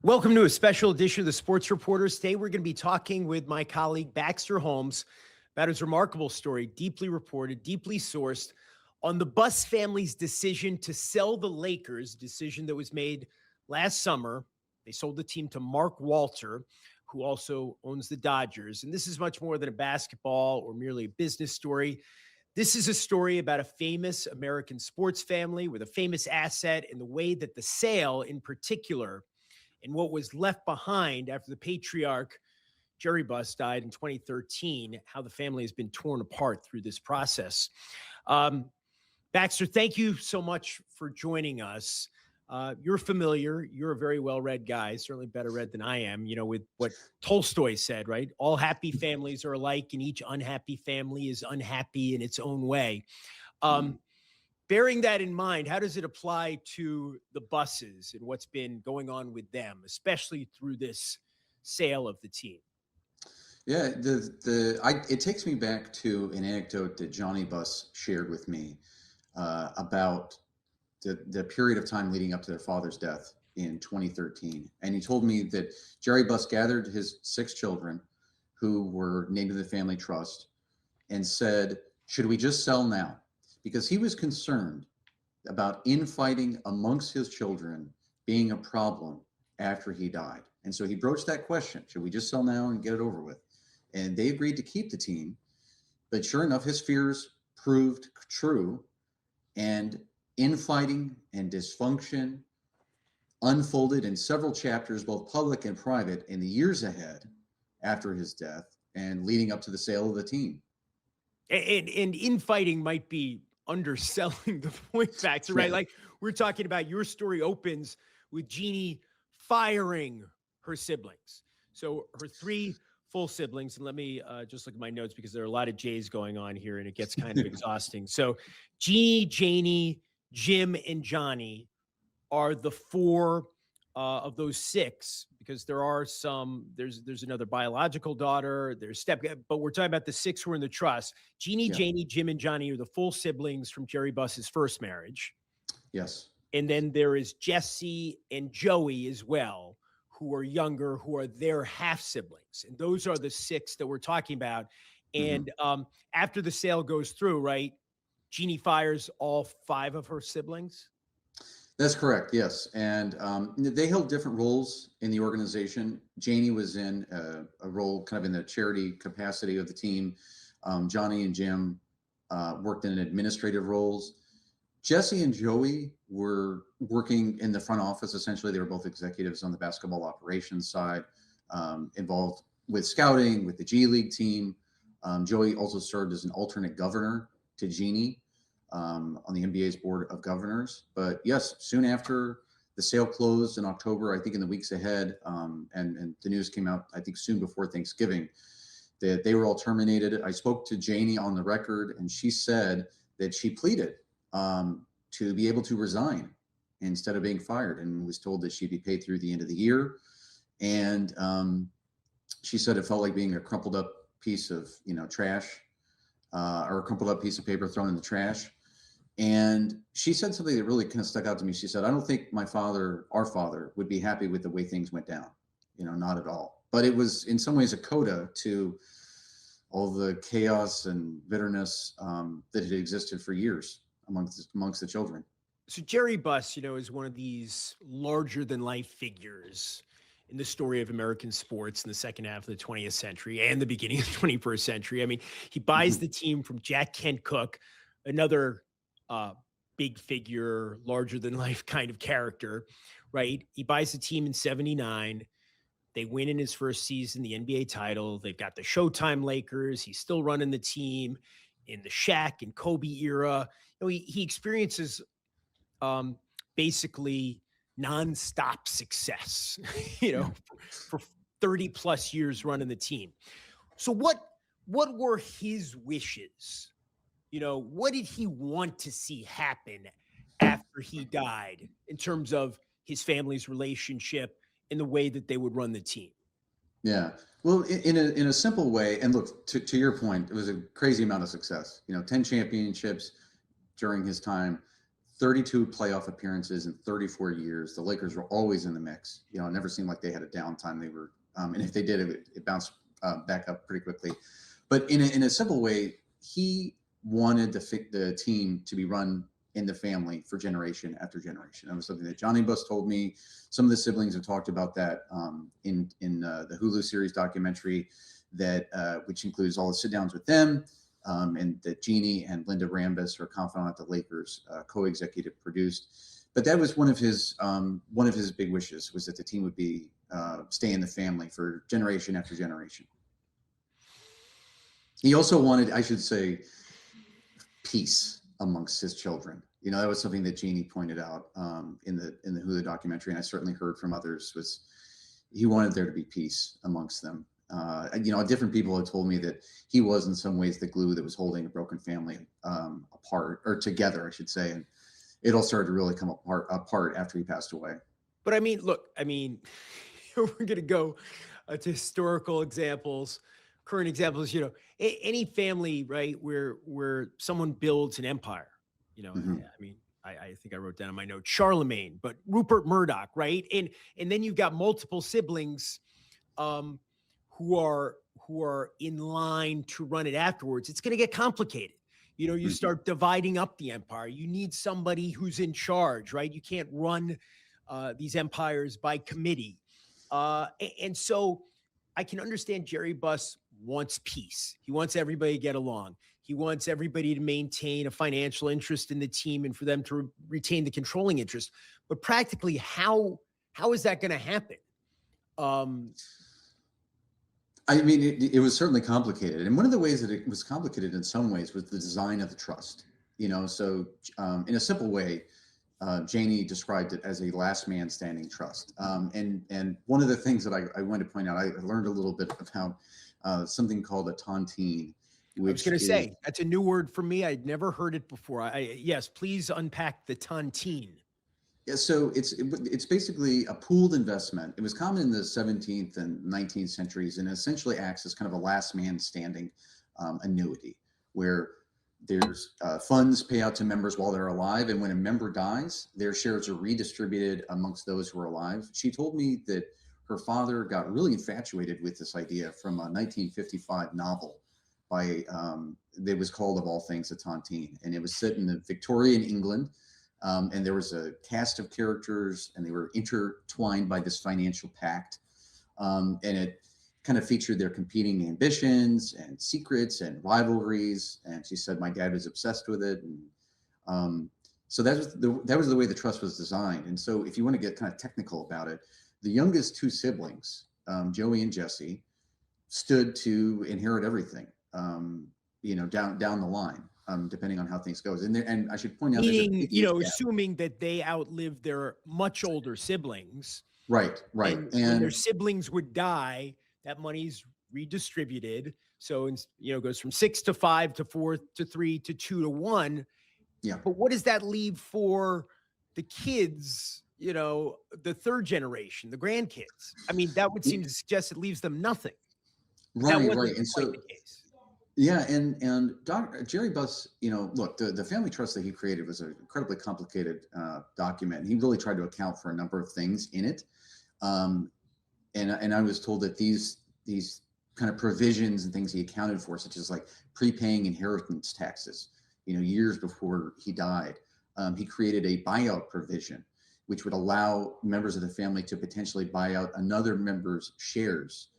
Welcome to a special edition of the Sports Reporters. Today, we're going to be talking with my colleague Baxter Holmes about his remarkable story, deeply reported, deeply sourced, on the Buss family's decision to sell the Lakers, a decision that was made last summer. They sold the team to Mark Walter, who also owns the Dodgers. And this is much more than a basketball or merely a business story. This is a story about a famous American sports family with a famous asset, and the way that the sale in particular, and what was left behind after the patriarch Jerry Buss died in 2013, how the family has been torn apart through this process. Baxter, thank you so much for joining us. You're familiar. You're a very well-read guy, certainly better read than I am, with what Tolstoy said, right? All happy families are alike, and each unhappy family is unhappy in its own way. Bearing that in mind, how does it apply to the Busses and what's been going on with them, especially through this sale of the team? Yeah, it takes me back to an anecdote that Johnny Buss shared with me about the period of time leading up to their father's death in 2013. And he told me that Jerry Buss gathered his 6 children who were named in the family trust and said, should we just sell now? Because he was concerned about infighting amongst his children being a problem after he died. And so he broached that question, should we just sell now and get it over with? And they agreed to keep the team. But sure enough, his fears proved true. And infighting and dysfunction unfolded in several chapters, both public and private, in the years ahead after his death and leading up to the sale of the team. And infighting might be underselling the point, Baxter, right? Like, we're talking about, your story opens with Jeanie firing her siblings. So her 3 full siblings, and let me just look at my notes because there are a lot of J's going on here and it gets kind of exhausting. So Jeanie, Janie, Jim, and Johnny are the 4 of those 6, because there are some, there's another biological daughter, there's but we're talking about the 6 who are in the trust. Jeanie, Janie, Jim, and Johnny are the full siblings from Jerry Buss's first marriage. Yes. And then there is Jesse and Joey as well, who are younger, who are their half siblings. And those are the 6 that we're talking about. And after the sale goes through, right, Jeanie fires all 5 of her siblings. That's correct. Yes. And they held different roles in the organization. Jeanie was in a role kind of in the charity capacity of the team. Johnny and Jim worked in administrative roles. Jesse and Joey were working in the front office. Essentially, they were both executives on the basketball operations side, involved with scouting, with the G League team. Joey also served as an alternate governor to Jeanie on the NBA's board of governors. But yes, soon after the sale closed in October, I think in the weeks ahead, and the news came out, I think soon before Thanksgiving, that they were all terminated. I spoke to Jeanie on the record, and she said that she pleaded to be able to resign instead of being fired, and was told that she'd be paid through the end of the year. And she said it felt like being a crumpled up piece of trash, or a crumpled up piece of paper thrown in the trash. And she said something that really kind of stuck out to me. She said, I don't think our father would be happy with the way things went down, not at all. But it was in some ways a coda to all the chaos and bitterness that had existed for years amongst the children. So Jerry Buss, is one of these larger than life figures in the story of American sports in the second half of the 20th century and the beginning of the 21st century. I mean, he buys the team from Jack Kent Cooke, another big figure, larger than life kind of character, right? He buys the team in 79. They win in his first season, the NBA title. They've got the Showtime Lakers. He's still running the team in the Shaq and Kobe era. He experiences basically nonstop success, for 30 plus years running the team. So what were his wishes? What did he want to see happen after he died in terms of his family's relationship and the way that they would run the team? Yeah. Well, in a simple way, and look, to your point, it was a crazy amount of success. 10 championships during his time, 32 playoff appearances in 34 years. The Lakers were always in the mix. You know, it never seemed like they had a downtime. They were, and if they did, it bounced back up pretty quickly. But in a simple way, he wanted the team to be run in the family for generation after generation. That was something that Johnny Buss told me. Some of the siblings have talked about that in the Hulu series documentary, that which includes all the sit downs with them, and that Jeanie and Linda Rambis, her confidant at the Lakers, co-executive produced. But that was one of his big wishes, was that the team would be stay in the family for generation after generation. He also wanted, I should say, peace amongst his children. You know, that was something that Jeanie pointed out in the Hulu documentary, and I certainly heard from others, was he wanted there to be peace amongst them. You know, different people have told me that he was in some ways the glue that was holding a broken family apart, or together, I should say. And it all started to really come apart after he passed away. But I mean, look, I mean, we're going to go to historical examples, current examples, you know, any family, right, where someone builds an empire, you know, Mm-hmm. I mean, I think I wrote down in my note, Charlemagne, but Rupert Murdoch, right? And then you've got multiple siblings who are in line to run it afterwards. It's going to get complicated. You know, you start dividing up the empire. You need somebody who's in charge, right? You can't run these empires by committee. And so I can understand Jerry Buss wants peace. He wants everybody to get along. He wants everybody to maintain a financial interest in the team and for them to retain the controlling interest. But practically, how is that going to happen? I mean, it was certainly complicated. And one of the ways that it was complicated in some ways was the design of the trust. You know, so in a simple way, Jeanie described it as a last man standing trust. And one of the things that I want to point out, I learned a little bit about something called a tontine. I was going to say, that's a new word for me. I'd never heard it before. Yes, please unpack the tontine. Yeah, so it's basically a pooled investment. It was common in the 17th and 19th centuries, and essentially acts as kind of a last man standing annuity, where there's funds pay out to members while they're alive, and when a member dies, their shares are redistributed amongst those who are alive. She told me that her father got really infatuated with this idea from a 1955 novel by that was called, of all things, a tontine, and it was set in the Victorian England. And there was a cast of characters, and they were intertwined by this financial pact. And it kind of featured their competing ambitions and secrets and rivalries. And she said, my dad was obsessed with it. And so that was the way the trust was designed. And so if you want to get kind of technical about it, the youngest two siblings, Joey and Jesse, stood to inherit everything, you know, down the line. Depending on how things goes. And I should point out, meaning, you know, assuming that they outlived their much older siblings. Right. And when their siblings would die, that money's redistributed. So, you know, it goes from 6 to 5 to 4 to 3 to 2 to 1. Yeah. But what does that leave for the kids, you know, the third generation, the grandkids? I mean, that would seem to suggest it leaves them nothing. Right. And so, the case. Yeah, and Jerry Buss, you know, look, the family trust that he created was an incredibly complicated document. He really tried to account for a number of things in it, and I was told that these kind of provisions and things he accounted for, such as like prepaying inheritance taxes, you know, years before he died, he created a buyout provision, which would allow members of the family to potentially buy out another member's shares.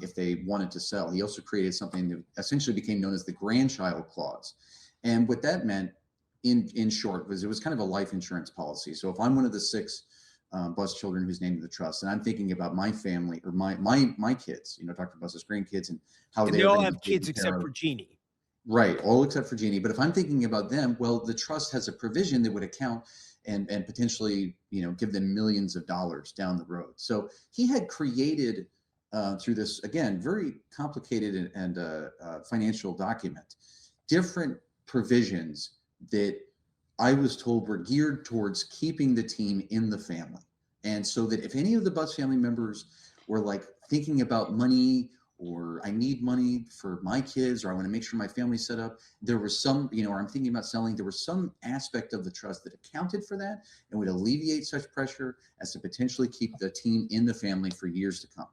If they wanted to sell. He also created something that essentially became known as the grandchild clause. And what that meant in short was it was kind of a life insurance policy. So if I'm one of the 6 Buss children who's named in the trust, and I'm thinking about my family or my kids, you know, Dr. Buss's grandkids, and how they all have kids except for Jeanie. Right, all except for Jeanie. But if I'm thinking about them, well, the trust has a provision that would account and potentially, you know, give them millions of dollars down the road. So he had created through this, again, very complicated and financial document, different provisions that I was told were geared towards keeping the team in the family. And so that if any of the Buss family members were like thinking about money or I need money for my kids, or I want to make sure my family's set up. There was some, or I'm thinking about selling. There was some aspect of the trust that accounted for that and would alleviate such pressure as to potentially keep the team in the family for years to come.